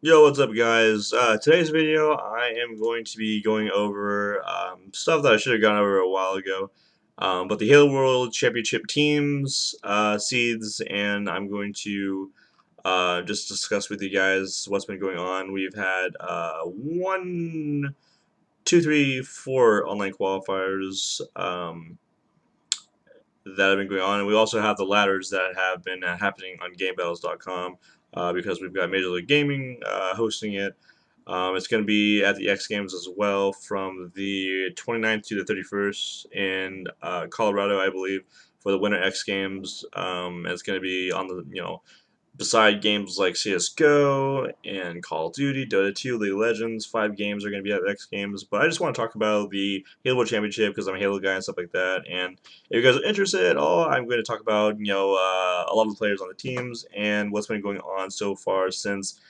Yo, what's up, guys? Today's video, I am going to be going over stuff that I should have gone over a while ago. But the Halo World Championship teams, seeds, and I'm going to just discuss with you guys what's been going on. We've had one, two, three, four online qualifiers that have been going on, and we also have the ladders that have been happening on GameBattles.com because we've got Major League Gaming hosting it. It's going to be at the X Games as well from the 29th to the 31st in Colorado, I believe, for the Winter X Games. And it's going to be on the, beside games like CSGO and Call of Duty, Dota 2, League of Legends, 5 games are going to be at the X Games. But I just want to talk about the Halo World Championship because I'm a Halo guy and stuff like that. And if you guys are interested at all, I'm going to talk about, a lot of the players on the teams and what's been going on so far since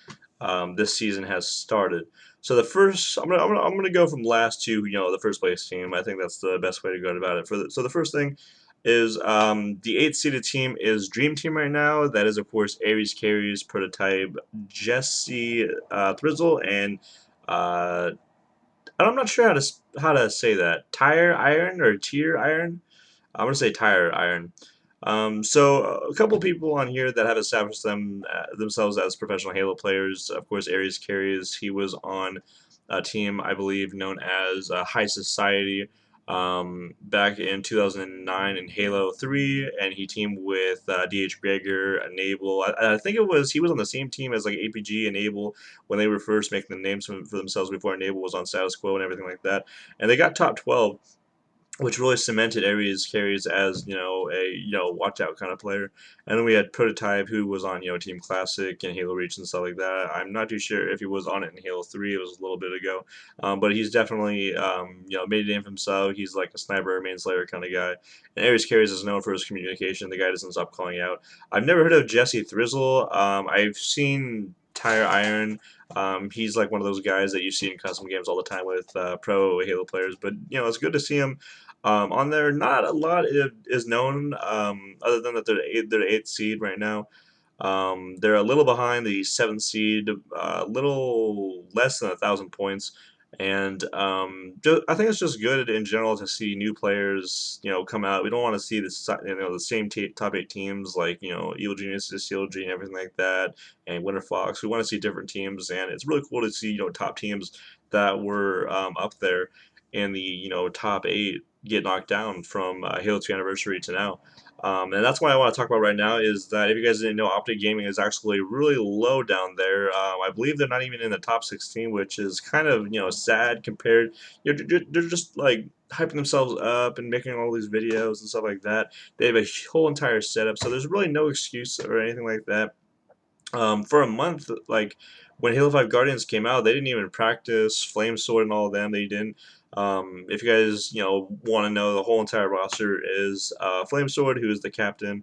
this season has started. So the first, I'm gonna go from last to the first place team. I think that's the best way to go about it. So the first thing is the 8th seeded team is Dream Team right now. That is of course Ares Carries, Prototype, Jesse, Thrizzle, and uh, I'm not sure how to say that. Tire Iron or Tier Iron. I'm gonna say Tire Iron. So a couple people on here that have established themselves as professional Halo players. Of course, Ares Carries. He was on a team I believe known as High Society back in 2009 in Halo 3, and he teamed with DH Gregor, Enable. I think he was on the same team as like APG and Enable when they were first making the names for themselves before Enable was on status quo and everything like that. And they got top 12, which really cemented Ares Carries as a watch out kind of player. And then we had Prototype, who was on Team Classic and Halo Reach and stuff like that. I'm not too sure if he was on it in Halo 3. It was a little bit ago, but he's definitely made a name for himself. He's like a sniper, main slayer kind of guy. And Ares Carries is known for his communication. The guy doesn't stop calling out. I've never heard of Jesse Thrizzle. I've seen Tire Iron. He's like one of those guys that you see in custom games all the time with pro Halo players. But it's good to see him on there. Not a lot is known, other than that they're the 8th seed right now. They're a little behind the 7th seed, a little less than 1,000 points, and I think it's just good in general to see new players, come out. We don't want to see the same top 8 teams like Evil Genius, CLG, and everything like that, and Winter Fox. We want to see different teams, and it's really cool to see top teams that were up there in the top 8 get knocked down from Halo 2 Anniversary to now. And that's why I want to talk about right now is that if you guys didn't know, Optic Gaming is actually really low down there. I believe they're not even in the top 16, which is kind of sad compared. They're just like hyping themselves up and making all these videos and stuff like that. They have a whole entire setup, so there's really no excuse or anything like that. For a month, like when Halo 5 Guardians came out, they didn't even practice Flame Sword and all of them. They didn't. If you guys want to know, the whole entire roster is Flame Sword, who is the captain.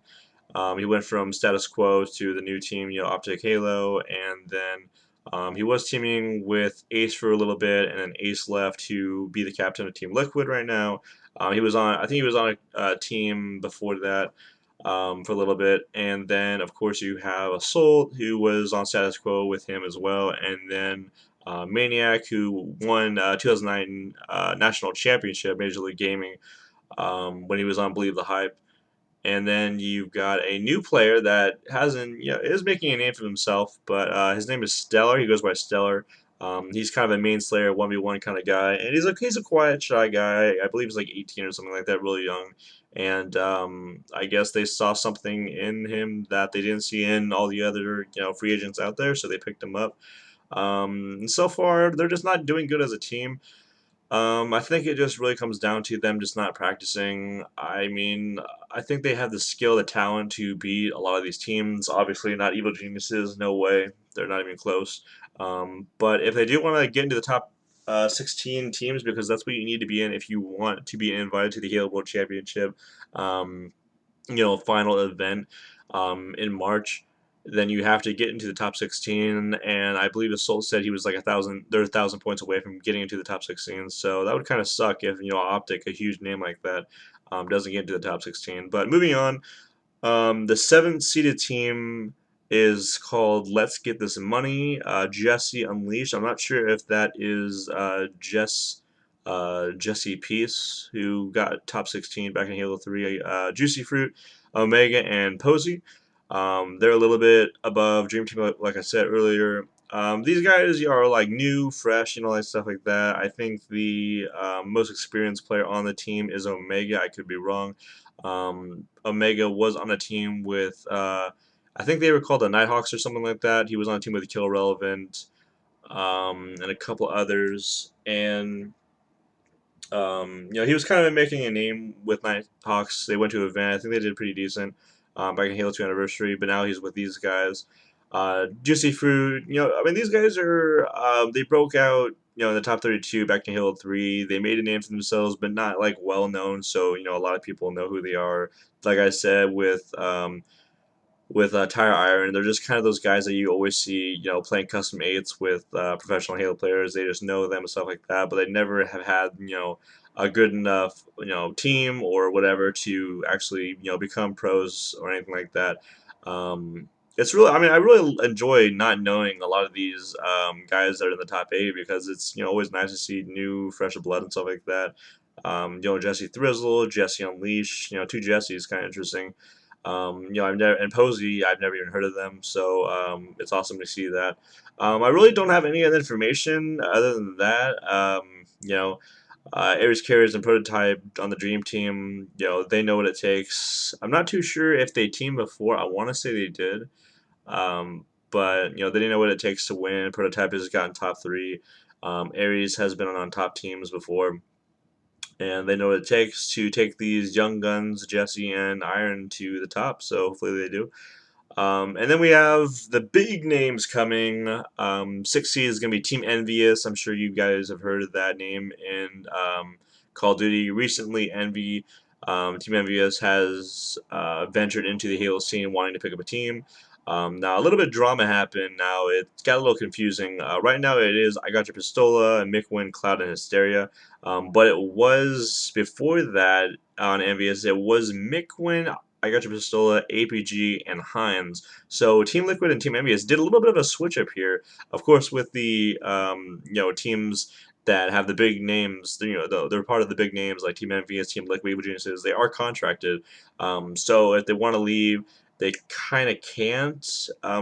He went from status quo to the new team, Optic Halo, and then he was teaming with Ace for a little bit, and then Ace left to be the captain of Team Liquid right now. I think he was on a team before that for a little bit, and then of course you have Assault, who was on status quo with him as well, and then Maniac, who won 2009 National Championship Major League Gaming when he was on Believe the Hype. And then you've got a new player that hasn't, is making a name for himself, but his name is Stellar. He goes by Stellar. He's kind of a main slayer, 1v1 kind of guy, and he's a quiet, shy guy. I believe he's like 18 or something like that, really young. And I guess they saw something in him that they didn't see in all the other, free agents out there, so they picked him up. And so far, they're just not doing good as a team. I think it just really comes down to them just not practicing. I mean, I think they have the skill, the talent to beat a lot of these teams. Obviously, not Evil Geniuses, no way. They're not even close. But if they do want to get into the top 16 teams, because that's what you need to be in if you want to be invited to the Halo World Championship, um, final event in March, then you have to get into the top 16. And I believe Assault said he was like 1,000. They're 1,000 points away from getting into the top 16. So that would kind of suck if Optic, a huge name like that, doesn't get into the top 16. But moving on, the 7th seeded team is called Let's Get This Money, Jesse Unleashed. I'm not sure if that is Jesse Peace, who got top 16 back in Halo 3, Juicy Fruit, Omega, and Posey. They're a little bit above Dream Team, like I said earlier. These guys are like new, fresh, like stuff like that. I think the most experienced player on the team is Omega. I could be wrong. Omega was on a team with I think they were called the Nighthawks or something like that. He was on a team with Kill Relevant, and a couple others. And he was kind of making a name with Nighthawks. They went to an event. I think they did pretty decent back in Halo 2 Anniversary, but now he's with these guys. Juicy Fruit, I mean, these guys are, they broke out, in the top 32 back in Halo 3. They made a name for themselves, but not, like, well known, so, a lot of people know who they are. Like I said, with Tire Iron. They're just kind of those guys that you always see, playing custom eights with professional Halo players. They just know them and stuff like that, but they never have had, a good enough, team or whatever to actually, become pros or anything like that. It's really, I mean, I really enjoy not knowing a lot of these guys that are in the top 8 because it's, always nice to see new, fresh blood and stuff like that. Jesse Thrizzle, Jesse Unleash, two Jessies, kind of interesting. I've never and Posey, I've never even heard of them, so it's awesome to see that. I really don't have any other information other than that. Ares Carriers and Prototype on the Dream Team, they know what it takes. I'm not too sure if they teamed before. I want to say they did, but they didn't know what it takes to win. Prototype has gotten top 3. Ares has been on top teams before and they know what it takes to take these young guns, Jesse and Iron, to the top. So hopefully they do. And then we have the big names coming. 6C is going to be Team Envious. I'm sure you guys have heard of that name in Call of Duty. Recently, Team Envious has ventured into the Halo scene wanting to pick up a team. Now, a little bit of drama happened. Now, it got a little confusing. Right now, it is I Got Your Pistola, Mikwen, Cloud, and Hysteria. But it was, before that, on Envious, it was Mikwen, I Got Your Pistola, APG, and Heinz. So Team Liquid and Team Envious did a little bit of a switch up here. Of course, with the teams that have the big names, they're part of the big names like Team Envious, Team Liquid, Evil Geniuses. They are contracted. So if they want to leave, they kind of can't.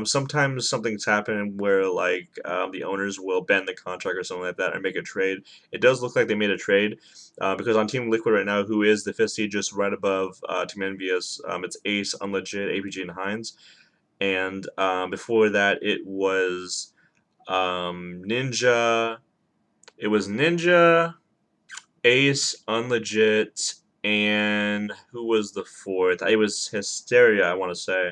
Sometimes something's happened where like the owners will bend the contract or something like that and make a trade. It does look like they made a trade because on Team Liquid right now, who is the 5th seed just right above Team Envious, it's Ace, Unlegit, APG, and Heinz. And before that, it was Ninja. It was Ninja, Ace, Unlegit, and who was the 4th? It was Hysteria, I want to say.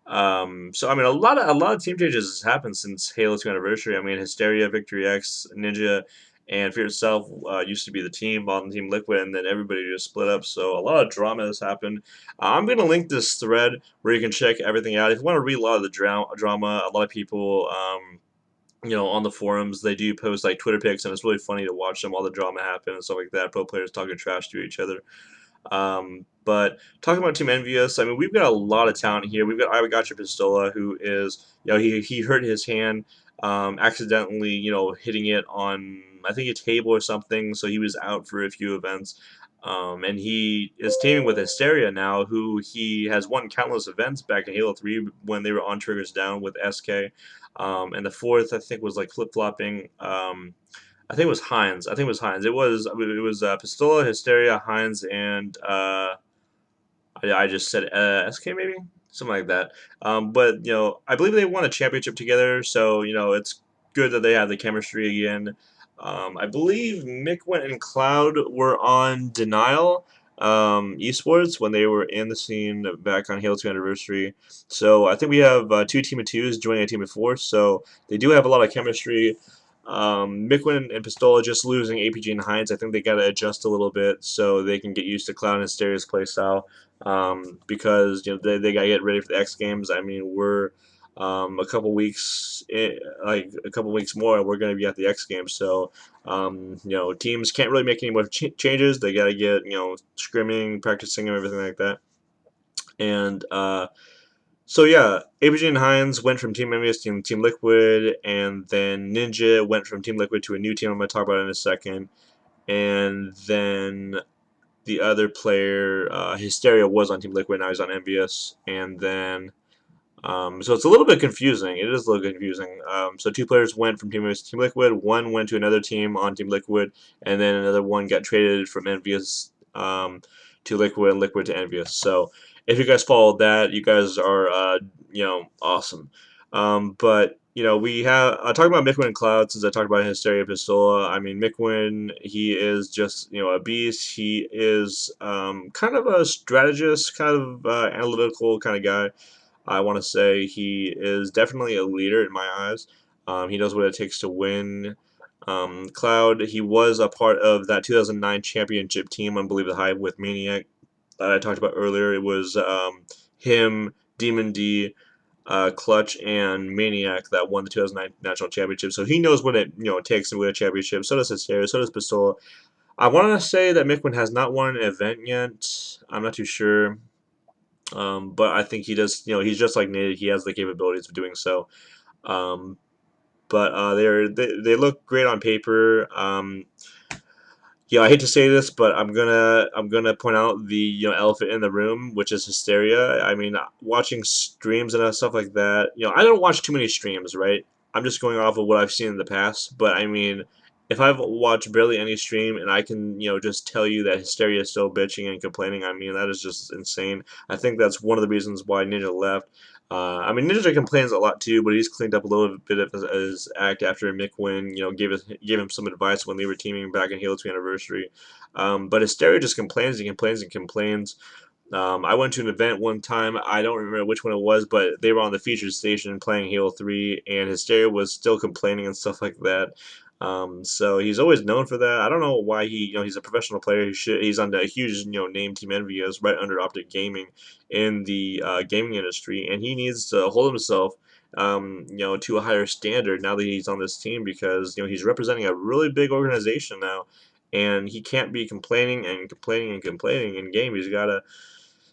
So I mean, a lot of team changes has happened since Halo 2 Anniversary. I mean, Hysteria, Victory X, Ninja, and Fear Itself used to be the team on Team Liquid, and then everybody just split up. So a lot of drama has happened. I'm gonna link this thread where you can check everything out. If you want to read a lot of the drama, a lot of people. On the forums, they do post like Twitter pics, and it's really funny to watch them, all the drama happen and stuff like that. Pro players talking trash to each other. But talking about Team Envious, I mean, we've got a lot of talent here. We've got I Got Your Pistola, who is, he hurt his hand accidentally, hitting it on, I think, a table or something, so he was out for a few events. And he is teaming with Hysteria now, who he has won countless events back in Halo 3 when they were on Triggers Down with SK. And the 4th, I think, was like flip-flopping. I think it was Heinz. It was Pistola, Hysteria, Heinz, and I just said SK maybe something like that. But I believe they won a championship together, so it's good that they have the chemistry again. I believe Mikwen and Cloud were on Denial Esports when they were in the scene back on Halo 2 Anniversary. So I think we have 2 team of 2s joining a team of 4, so they do have a lot of chemistry. Mikwen and Pistola just losing APG and Heinz. I think they got to adjust a little bit so they can get used to Cloud and Hysteria's playstyle. Because they got to get ready for the X Games. I mean, we're a couple weeks, like a couple weeks more, and we're going to be at the X Games. So, teams can't really make any more changes. They got to get scrimming, practicing, and everything like that. And So yeah, ABG and Hines went from Team Envious to Team Liquid, and then Ninja went from Team Liquid to a new team I'm going to talk about in a second. And then the other player, Hysteria, was on Team Liquid, now he's on Envious. And then so it's a little bit confusing. It is a little confusing. So two players went from Team Envious to Team Liquid. One went to another team on Team Liquid, and then another one got traded from Envious to Liquid and Liquid to Envious. So if you guys followed that, you guys are awesome. But we have talking about Micwin and Cloud, since I talked about Hysteria Pistola. I mean, Micwin, he is just a beast. He is kind of a strategist, kind of analytical kind of guy. I want to say he is definitely a leader in my eyes. He knows what it takes to win. Cloud, he was a part of that 2009 championship team, Unbelievable High, with Maniac that I talked about earlier. It was him, Demon D, Clutch, and Maniac that won the 2009 national championship. So he knows what it takes to win a championship. So does Hysteria. So does Pistola. I want to say that Mikman has not won an event yet. I'm not too sure. But I think he does. He's just like Nate. He has the capabilities of doing so. Um, but they look great on paper. I hate to say this, but I'm gonna point out the elephant in the room, which is Hysteria. I mean, watching streams and stuff like that. I don't watch too many streams, right? I'm just going off of what I've seen in the past. But I mean, if I've watched barely any stream and I can just tell you that Hysteria is still bitching and complaining, I mean that is just insane. I think that's one of the reasons why Ninja left. I mean, Ninja complains a lot too, but he's cleaned up a little bit of his act after Mick Wynn, gave him some advice when they were teaming back in Halo 2 Anniversary. But Hysteria just complains and complains and complains. I went to an event one time. I don't remember which one it was, but they were on the featured station playing Halo 3, and Hysteria was still complaining and stuff like that. So he's always known for that. I don't know why he's a professional player. He's on a huge name Team Envious right under Optic Gaming in the gaming industry, and he needs to hold himself to a higher standard now that he's on this team because he's representing a really big organization now, and he can't be complaining and complaining and complaining in game. He's got to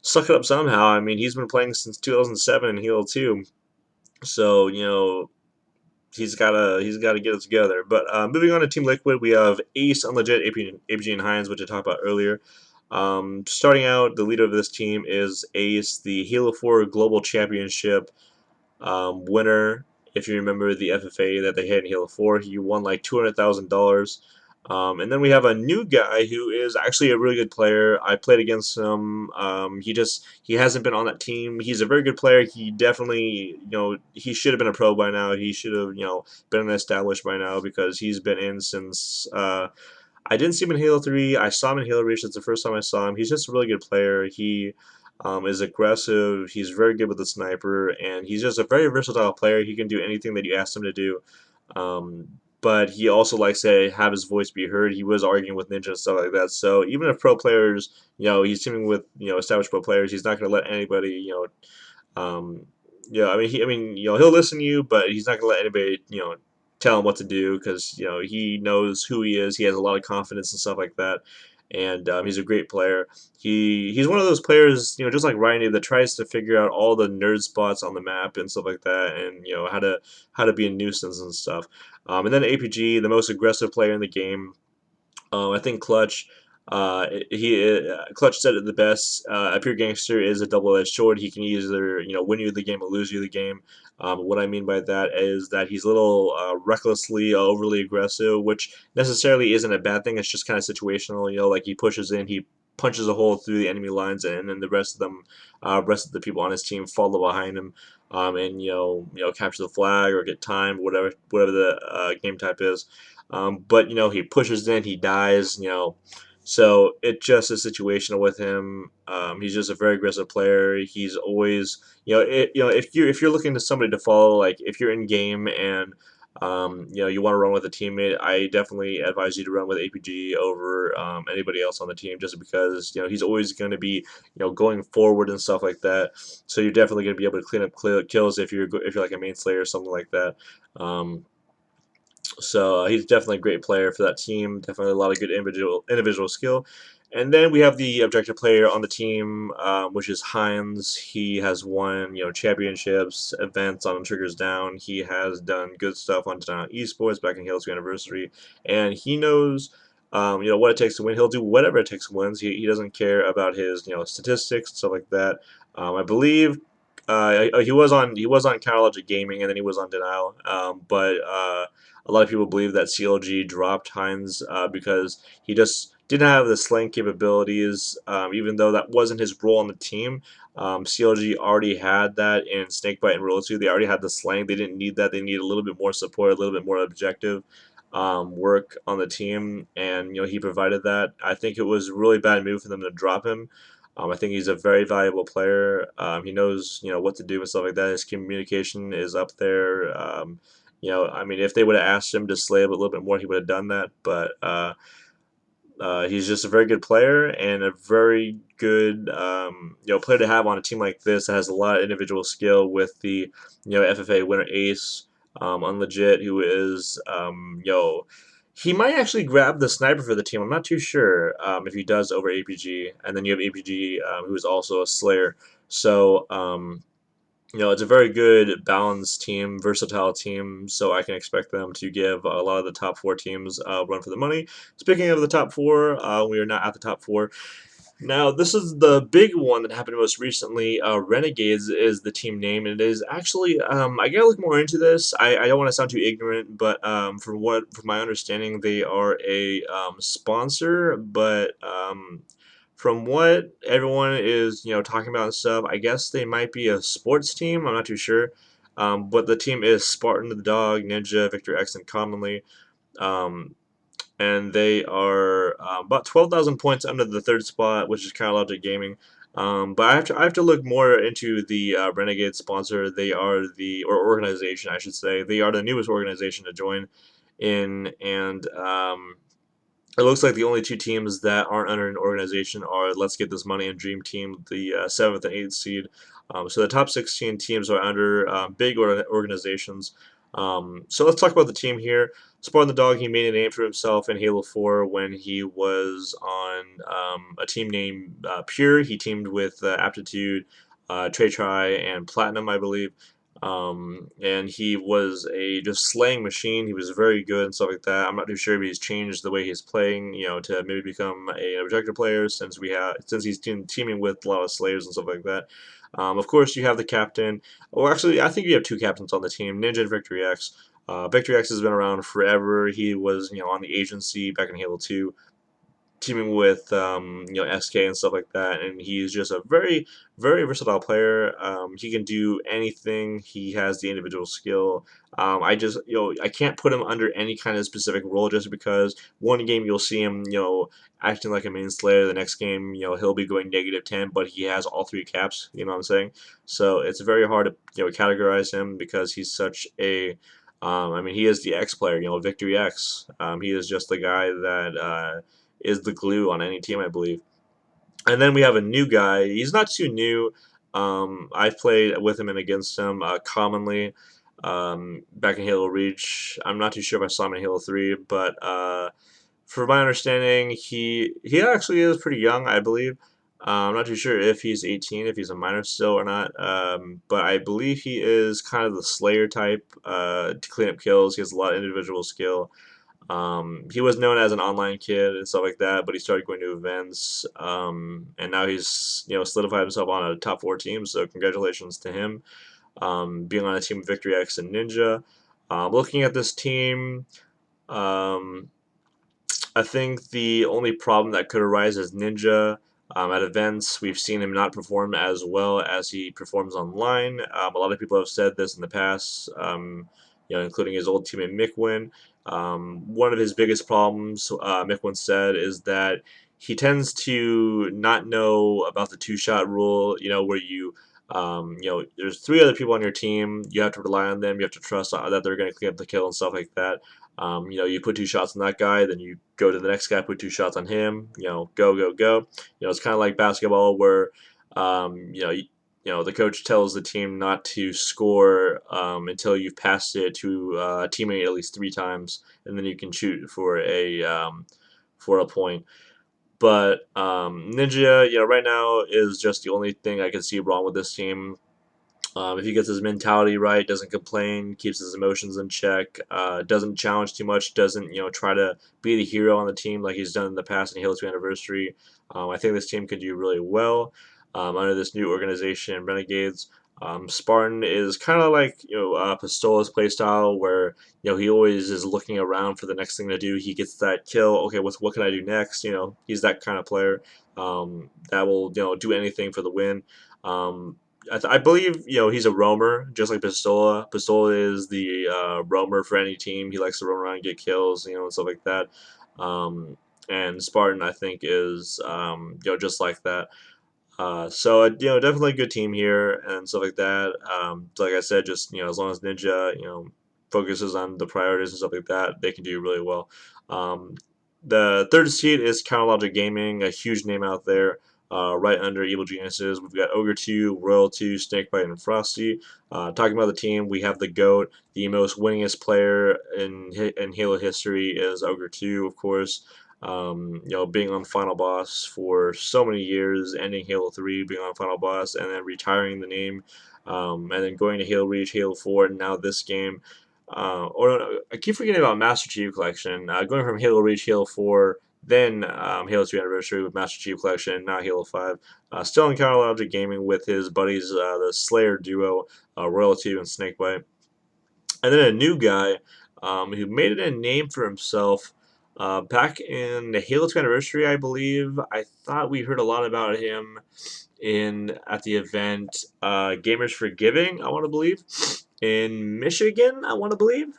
suck it up somehow. I mean, he's been playing since 2007 in Halo 2, so he's gotta get it together. But moving on to Team Liquid, we have Ace, Unlegit, APG, and Hines, which I talked about earlier. Starting out, the leader of this team is Ace, the Halo 4 Global Championship winner. If you remember the FFA that they had in Halo 4, he won like $200,000. And then we have a new guy who is actually a really good player. I played against him. He hasn't been on that team. He's a very good player. He definitely he should have been a pro by now. He should have been established by now because he's been in since. I didn't see him in Halo 3. I saw him in Halo Reach. That's the first time I saw him. He's just a really good player. He is aggressive. He's very good with the sniper, and he's just a very versatile player. He can do anything that you ask him to do. Um, but he also likes to have his voice be heard. He was arguing with Ninja and stuff like that. So even if pro players, he's teaming with established pro players, he's not going to let anybody, I mean, he'll listen to you, but he's not going to let anybody, tell him what to do because he knows who he is. He has a lot of confidence and stuff like that, and he's a great player. He's one of those players, just like Ryan, that tries to figure out all the nerd spots on the map and stuff like that, and how to be a nuisance and stuff. And then APG, the most aggressive player in the game. I think Clutch. Clutch said it the best. A pure gangster is a double-edged sword. He can either win you the game or lose you the game. What I mean by that is that he's a little recklessly overly aggressive, which necessarily isn't a bad thing. It's just kind of situational. Like he pushes in, he punches a hole through the enemy lines, and then the rest of the people on his team follow behind him, and capture the flag or get timed, whatever the game type is. But he pushes in, he dies. So it's just a situational with him. He's just a very aggressive player. He's always, if you're looking to somebody to follow, like if you're in game and you want to run with a teammate, I definitely advise you to run with APG over anybody else on the team, just because he's always going to be going forward and stuff like that. So you're definitely going to be able to clean up kills if you're like a main slayer or something like that. Um, So he's definitely a great player for that team. Definitely a lot of good individual skill. And then we have the objective player on the team, which is Hines. He has won, championships, events on Triggers Down. He has done good stuff on Down Esports back in Halo 2 Anniversary, and he knows, what it takes to win. He'll do whatever it takes to win. He doesn't care about his, statistics and stuff like that. I believe. He was on Counter Logic Gaming, and then he was on Denial. But a lot of people believe that CLG dropped Hines because he just didn't have the slaying capabilities, even though that wasn't his role on the team. CLG already had that in Snakebite and Roll 2. They already had the slaying. They didn't need that. They needed a little bit more support, a little bit more objective work on the team, and he provided that. I think it was a really bad move for them to drop him. I think he's a very valuable player. He knows what to do and stuff like that. His communication is up there. I mean, if they would have asked him to slay a little bit more, he would have done that. But he's just a very good player and a very good player to have on a team like this that has a lot of individual skill with the FFA winner Ace Unlegit, who is he might actually grab the sniper for the team. I'm not too sure if he does over APG, and then you have APG who is also a Slayer. So it's a very good, balanced team, versatile team, so I can expect them to give a lot of the top four teams a run for the money. Speaking of the top four, we are not at the top four. Now, this is the big one that happened most recently. Renegades is the team name, and it is actually, I gotta look more into this. I don't want to sound too ignorant, but from my understanding, they are a sponsor, but from what everyone is, talking about and stuff, I guess they might be a sports team. I'm not too sure. But the team is Spartan the Dog, Ninja, Victor X, and Commonly. Um, and they are about 12,000 points under the third spot, which is Counter Logic Gaming. But I have to look more into the Renegade sponsor. They are or organization, I should say. They are the newest organization to join in, and it looks like the only two teams that aren't under an organization are Let's Get This Money and Dream Team, the 7th and 8th seed. So the top 16 teams are under big organizations. So let's talk about the team here. Spartan the Dog, he made a name for himself in Halo 4 when he was on a team named Pure. He teamed with Aptitude, Trey Try, and Platinum, I believe. And he was a just slaying machine. He was very good and stuff like that. I'm not too sure if he's changed the way he's playing, to maybe become an objective player since he's teaming with a lot of slayers and stuff like that. Of course, you have the captain. Or actually, I think you have two captains on the team, Ninja and Victory X. Victory X has been around forever. He was, on the agency back in Halo 2, teaming with SK and stuff like that, and he's just a very very versatile player. He can do anything. He has the individual skill. I just I can't put him under any kind of specific role just because one game you'll see him acting like a main slayer. The next game he'll be going -10, but he has all three caps. You know what I'm saying? So it's very hard to categorize him because he's such a I mean, he is the X player, Victory X. He is just the guy that is the glue on any team, I believe. And then we have a new guy. He's not too new. I've played with him and against him commonly back in Halo Reach. I'm not too sure if I saw him in Halo 3, but from my understanding, he actually is pretty young, I believe. I'm not too sure if he's 18, if he's a minor still or not, but I believe he is kind of the Slayer type to clean up kills. He has a lot of individual skill. He was known as an online kid and stuff like that, but he started going to events, and now he's solidified himself on a top 4 team. So congratulations to him, being on a team with Victory X and Ninja. Looking at this team, um, I think the only problem that could arise is Ninja. At events, we've seen him not perform as well as he performs online. A lot of people have said this in the past, including his old teammate Mickwin. One of his biggest problems, Mickwin said, is that he tends to not know about the two-shot rule. Where there's 3 other people on your team. You have to rely on them. You have to trust that they're going to clean up the kill and stuff like that. You put 2 shots on that guy, then you go to the next guy, put 2 shots on him. Go, go, go. It's kind of like basketball where, the coach tells the team not to score until you've passed it to a teammate at least 3 times, and then you can shoot for a point. But Ninja, right now is just the only thing I can see wrong with this team. If he gets his mentality right, doesn't complain, keeps his emotions in check, doesn't challenge too much, doesn't try to be the hero on the team like he's done in the past in Halo 2 Anniversary, I think this team could do really well under this new organization, Renegades. Spartan is kind of like Pistola's playstyle, where he always is looking around for the next thing to do. He gets that kill. Okay, what can I do next? He's that kind of player that will do anything for the win. Um, I believe he's a roamer, just like Pistola. Pistola is the roamer for any team. He likes to roam around and get kills, and stuff like that. Um, and Spartan, I think, is just like that. So definitely a good team here and stuff like that. Like I said, just as long as Ninja focuses on the priorities and stuff like that, they can do really well. The third seed is Counterlogic Gaming, a huge name out there. Right under Evil Geniuses, we've got Ogre 2, Royal 2, Snakebite, and Frosty. Talking about the team, we have the GOAT, the most winningest player in Halo history is Ogre 2, of course. Being on Final Boss for so many years, ending Halo 3, being on Final Boss, and then retiring the name, and then going to Halo Reach, Halo 4, and now this game. Or no, I keep forgetting about Master Chief Collection. Going from Halo Reach, Halo 4, then Halo 2 Anniversary with Master Chief Collection, now Halo 5. Still in Counterlogic Gaming with his buddies, the Slayer duo, Royal 2 and Snakebite. And then a new guy who made it a name for himself back in the Halo 2 Anniversary, I believe. I thought we heard a lot about him at the event Gamers for Giving, I want to believe, in Michigan, I want to believe.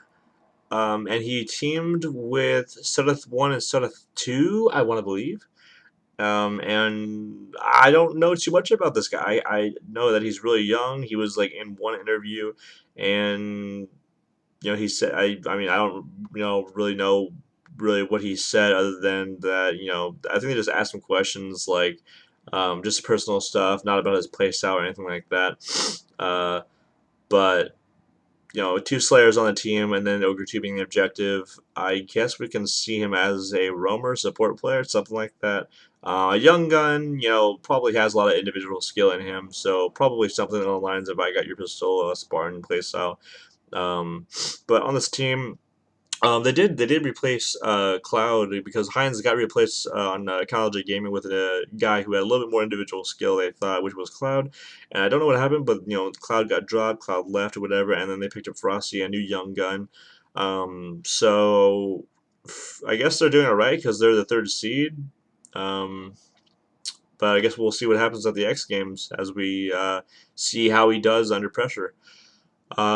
And he teamed with Sudeth 1 and Sudeth 2, I want to believe. And I don't know too much about this guy. I know that he's really young. He was like in one interview, and he said, I mean, I don't, really know really what he said other than that, I think they just asked him questions like just personal stuff, not about his playstyle or anything like that. But 2 Slayers on the team, and then Ogre 2 being the objective. I guess we can see him as a roamer, support player, something like that. A young gun, probably has a lot of individual skill in him, so probably something along the lines of I got your pistol, Spartan playstyle. But on this team, they did replace Cloud because Hines got replaced on College Gaming with a guy who had a little bit more individual skill. They thought, which was Cloud, and I don't know what happened, but Cloud got dropped, Cloud left or whatever, and then they picked up Frosty, a new young gun. So I guess they're doing it right because they're the third seed. Um, but I guess we'll see what happens at the X Games as we see how he does under pressure.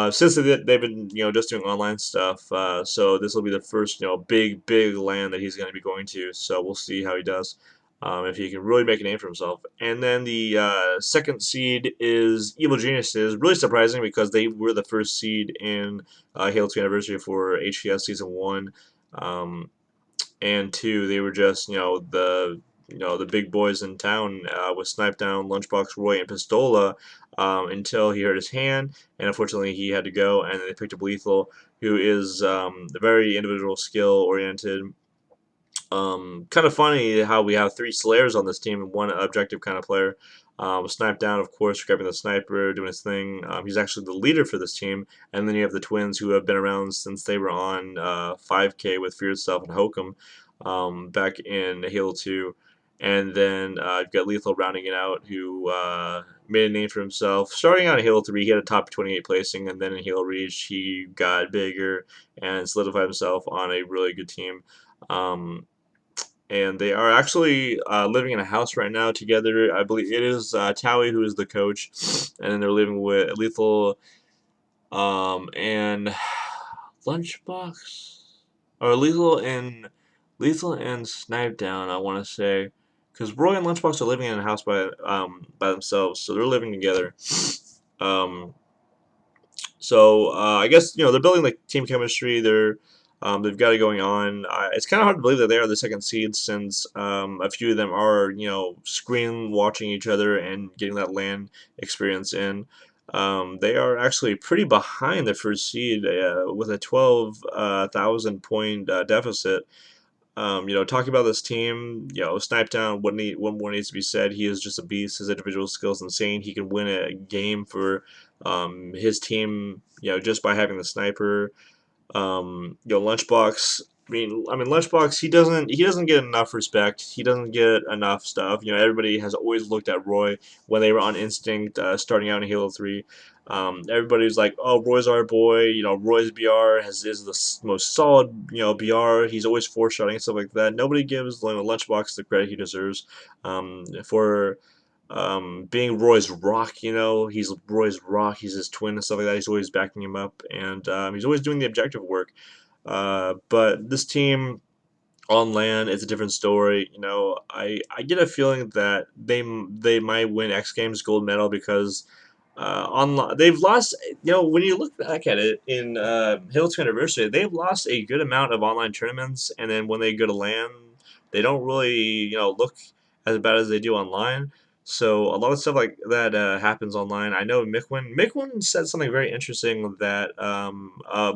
Since they've been just doing online stuff, so this will be the first big land that he's going to be going to. So we'll see how he does, if he can really make a name for himself. And then the second seed is Evil Geniuses. Really surprising because they were the first seed in Halo 2 Anniversary for HCS Season 1 and 2. They were just the big boys in town with Snipedown, Lunchbox, Roy, and Pistola until he hurt his hand, and unfortunately he had to go, and they picked up Lethal, who is very individual skill oriented. Kind of funny how we have 3 Slayers on this team and 1 objective kind of player. Snipedown, of course, grabbing the sniper, doing his thing. He's actually the leader for this team. And then you have the twins who have been around since they were on 5K with Feared Self and Hokum back in Halo 2. And then you've got Lethal rounding it out, who made a name for himself. Starting out in Halo 3, he had a top 28 placing, and then in Halo Reach, he got bigger and solidified himself on a really good team. And they are actually living in a house right now together. I believe it is Towie who is the coach, and then they're living with Lethal and Lunchbox, or Lethal and Snipedown, I want to say, because Roy and Lunchbox are living in a house by themselves, so they're living together. So I guess they're building like team chemistry. They're They've got it going on. It's kind of hard to believe that they are the second seed since a few of them are, screen watching each other and getting that LAN experience in. They are actually pretty behind the first seed with a 12,000 point deficit. Talking about this team, Snipetown, what more needs to be said? He is just a beast. His individual skills insane. He can win a game for his team, just by having the sniper. Lunchbox. I mean, Lunchbox. He doesn't get enough respect. He doesn't get enough stuff. Everybody has always looked at Roy when they were on Instinct, starting out in Halo 3. Everybody's like, "Oh, Roy's our boy." Roy's BR is the most solid, BR. He's always four-shotting and stuff like that. Nobody gives Lunchbox the credit he deserves for being Roy's rock. He's Roy's rock. He's his twin and stuff like that. He's always backing him up, and he's always doing the objective work. But this team on LAN is a different story. I get a feeling that they might win X Games gold medal because online they've lost. When you look back at it in Halo 2 Anniversary, they've lost a good amount of online tournaments, and then when they go to LAN, they don't really look as bad as they do online. So a lot of stuff like that happens online. I know Mikwin said something very interesting that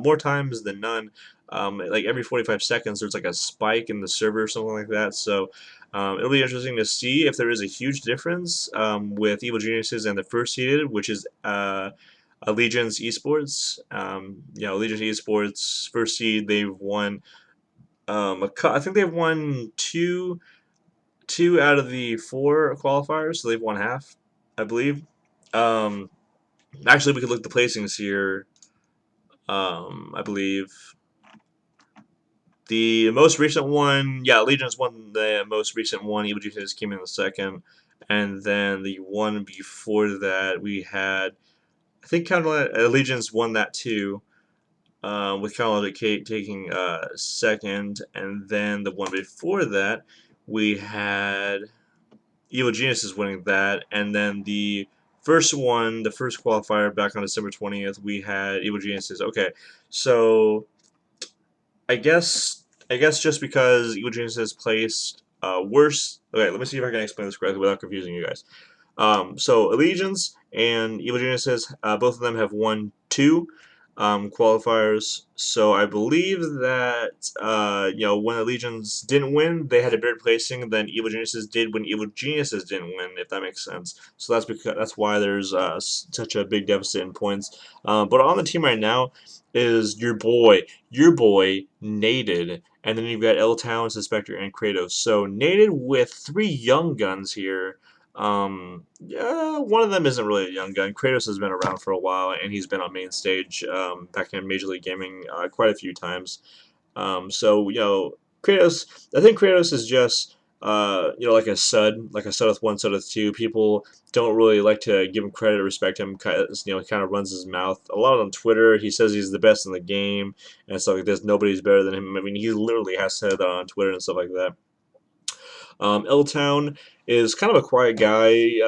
more times than none, like every 45 seconds, there's like a spike in the server or something like that. So it'll be interesting to see if there is a huge difference with Evil Geniuses and the first seeded, which is Allegiance Esports. Allegiance Esports first seed, they've won. I think they've won two out of the four qualifiers, so they've won half, I believe. Um, Actually, we could look at the placings here. I believe the most recent one, yeah, Legion's won the most recent one. Evil Geniuses came in the second, and then the one before that we had, I think, Allegiance won that too. With Carolina Kate taking second, and then the one before that we had Evil Geniuses winning that, and then the first one, the first qualifier back on December 20th, we had Evil Geniuses. Okay, so I guess just because Evil Geniuses placed worse. Okay, let me see if I can explain this correctly without confusing you guys. So Allegiance and Evil Geniuses, both of them have won two qualifiers. So I believe that when Allegiance didn't win, they had a better placing than Evil Geniuses did when Evil Geniuses didn't win, if that makes sense. So that's why there's such a big deficit in points. But on the team right now is your boy Naded, and then you've got L Town, Suspector, and Kratos. So Naded with three young guns here. Yeah, one of them isn't really a young gun. Kratos has been around for a while, and he's been on main stage back in Major League Gaming quite a few times. So Kratos. I think Kratos is just like a sud with one, sud with two. People don't really like to give him credit or respect him. He kind of runs his mouth a lot on Twitter. He says he's the best in the game and stuff like this. Nobody's better than him. I mean, he literally has said that on Twitter and stuff like that. L-Town is kind of a quiet guy.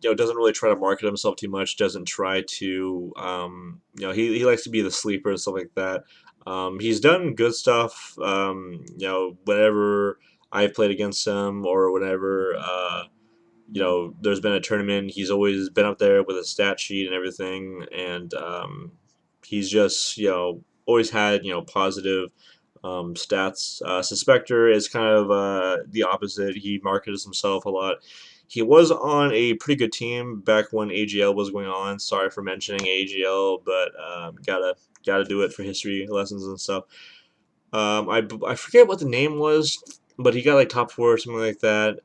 Doesn't really try to market himself too much. Doesn't try to, he likes to be the sleeper and stuff like that. He's done good stuff. Whenever I've played against him or whenever, there's been a tournament, he's always been up there with a stat sheet and everything, and he's just, always had, positive stats. Suspector is kind of the opposite. He markets himself a lot. He was on a pretty good team back when AGL was going on. Sorry for mentioning AGL, but gotta do it for history lessons and stuff. I forget what the name was, but he got like top four or something like that.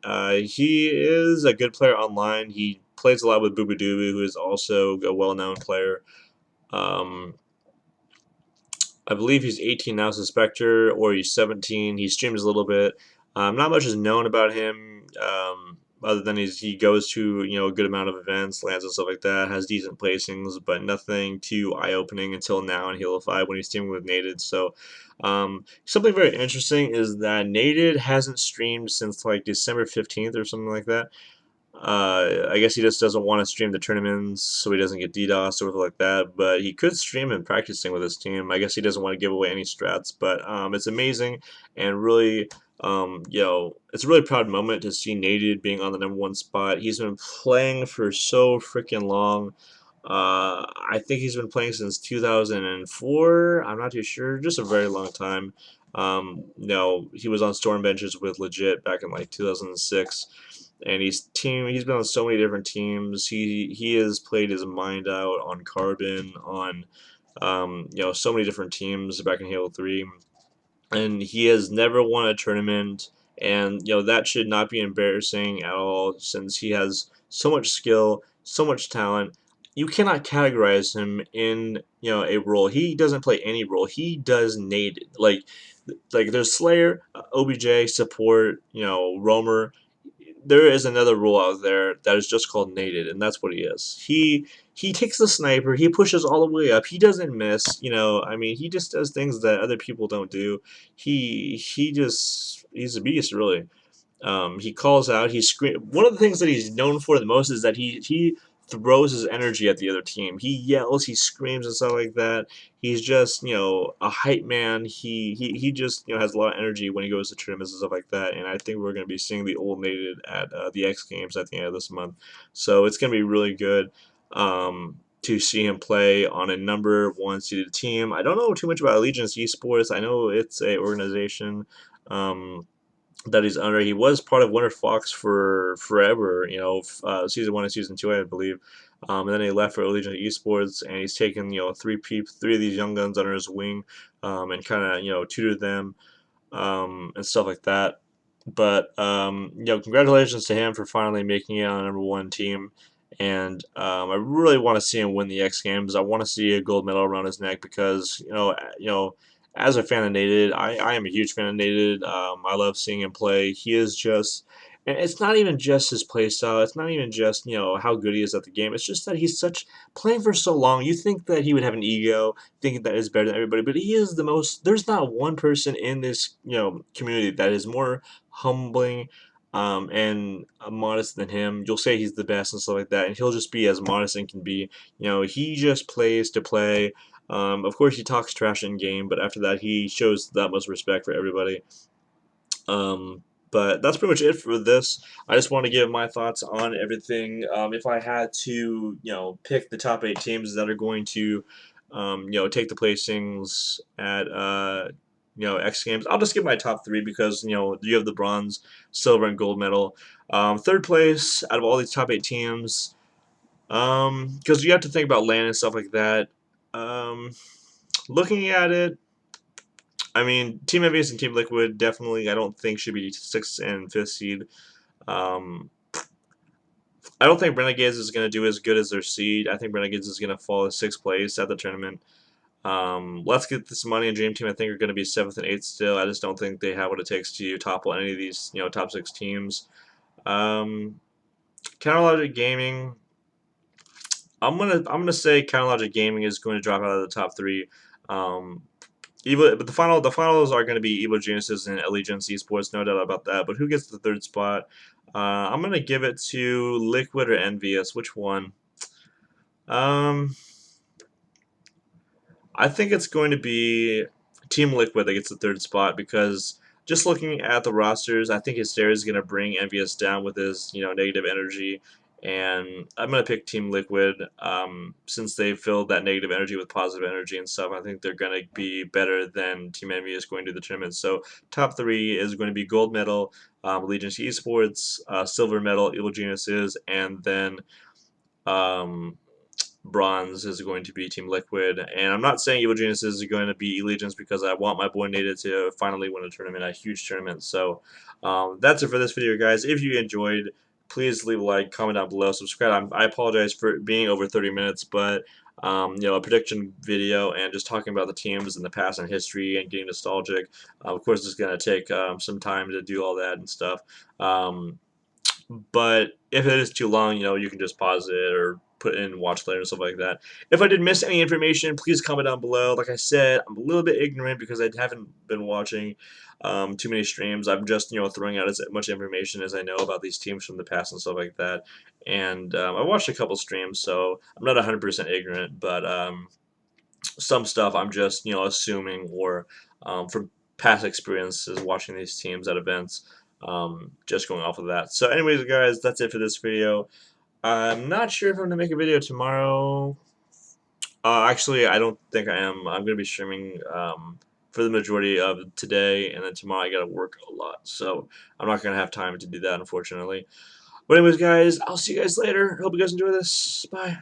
He is a good player online. He plays a lot with Boobadooboo, who is also a well-known player. Um, I believe he's 18 now, Suspector, or he's 17. He streams a little bit. Not much is known about him, other than he goes to a good amount of events, lands and stuff like that. Has decent placings, but nothing too eye-opening until now in Halo 5 when he's teaming with Naded. So something very interesting is that Naded hasn't streamed since like December 15th or something like that. I guess he just doesn't want to stream the tournaments so he doesn't get DDoS or something like that. But he could stream him practicing with his team. I guess he doesn't want to give away any strats. But it's amazing and really, it's a really proud moment to see Naded being on the #1 spot. He's been playing for so freaking long. I think he's been playing since 2004. I'm not too sure. Just a very long time. He was on Storm benches with Legit back in like 2006, and he's been on so many different teams. He has played his mind out on Carbon, on so many different teams back in Halo 3, and he has never won a tournament. And that should not be embarrassing at all, since he has so much skill, so much talent. You cannot categorize him in a role. He doesn't play any role. He does Naded. Like there's Slayer, OBJ, support, roamer. There is another role out there that is just called Naded, and that's what he is. He takes the sniper, he pushes all the way up, he doesn't miss. I mean, he just does things that other people don't do. He's a beast, really. He calls out. He scream. One of the things that he's known for the most is that he throws his energy at the other team. He yells, he screams, and stuff like that. He's just a hype man. He just has a lot of energy when he goes to tournaments and stuff like that. And I think we're going to be seeing the old Naded at the X Games at the end of this month. So it's going to be really good. To see him play on a #1 seeded team. I don't know too much about Allegiance Esports. I know it's a organization. That he's under. He was part of Winter Fox for forever, season 1 and season 2, I believe. And then he left for Allegiant Esports, and he's taken three of these young guns under his wing, and kind of tutored them, and stuff like that. But congratulations to him for finally making it on the #1 team. And I really want to see him win the X Games. I want to see a gold medal around his neck, because as a fan of Naded, I am a huge fan of Naded. I love seeing him play. He is just, and it's not even just his play style. It's not even just how good he is at the game. It's just that he's playing for so long. You think that he would have an ego, thinking that he's better than everybody, but he is the most. There's not one person in this community that is more humbling. And modest than him. You'll say he's the best and stuff like that, and he'll just be as modest and can be. He just plays to play. Of course, he talks trash in game, but after that, he shows that much respect for everybody. But that's pretty much it for this. I just want to give my thoughts on everything. If I had to, pick the top 8 teams that are going to, take the placings at, X Games, I'll just give my top 3, because you have the bronze, silver, and gold medal. Third place out of all these top 8 teams, because you have to think about land and stuff like that. Looking at it, I mean, Team Envious and Team Liquid definitely, I don't think, should be 6th and 5th seed. I don't think Renegades is going to do as good as their seed. I think Renegades is going to fall in 6th place at the tournament. Let's Get This Money and Dream Team, I think, are going to be 7th and 8th still. I just don't think they have what it takes to topple any of these, top 6 teams. Counterlogic Gaming, I'm gonna say Counterlogic Gaming is going to drop out of the top 3. But the finals are going to be Evil Geniuses and Allegiance Esports, no doubt about that. But who gets the 3rd spot? I'm going to give it to Liquid or Envious. Which one? I think it's going to be Team Liquid that gets the 3rd spot, because just looking at the rosters, I think Hysteria is going to bring Envious down with his negative energy. And I'm going to pick Team Liquid, since they filled that negative energy with positive energy and stuff. I think they're going to be better than Team Envious going to the tournament. So top 3 is going to be gold medal, Allegiance Esports, silver medal, Evil Geniuses, and then bronze is going to be Team Liquid. And I'm not saying Evil Geniuses is going to be Allegiance, because I want my boy Naded to finally win a tournament, a huge tournament. So that's it for this video, guys. If you enjoyed, please leave a like, comment down below, subscribe. I apologize for being over 30 minutes, but a prediction video and just talking about the teams in the past and history and getting nostalgic. Of course, it's going to take some time to do all that and stuff. But if it is too long, you can just pause it or put it in watch later and stuff like that. If I did miss any information, please comment down below. Like I said, I'm a little bit ignorant because I haven't been watching. too many streams. I'm just throwing out as much information as I know about these teams from the past and stuff like that. And I watched a couple streams, so I'm not 100% ignorant, but some stuff I'm just assuming or from past experiences watching these teams at events, just going off of that. So anyways, guys, that's it for this video. I'm not sure if I'm gonna make a video tomorrow. Actually, I don't think I am. I'm gonna be streaming for the majority of today, and then tomorrow I gotta work a lot, so I'm not gonna have time to do that, unfortunately. But anyways, guys, I'll see you guys later. Hope you guys enjoy this. Bye.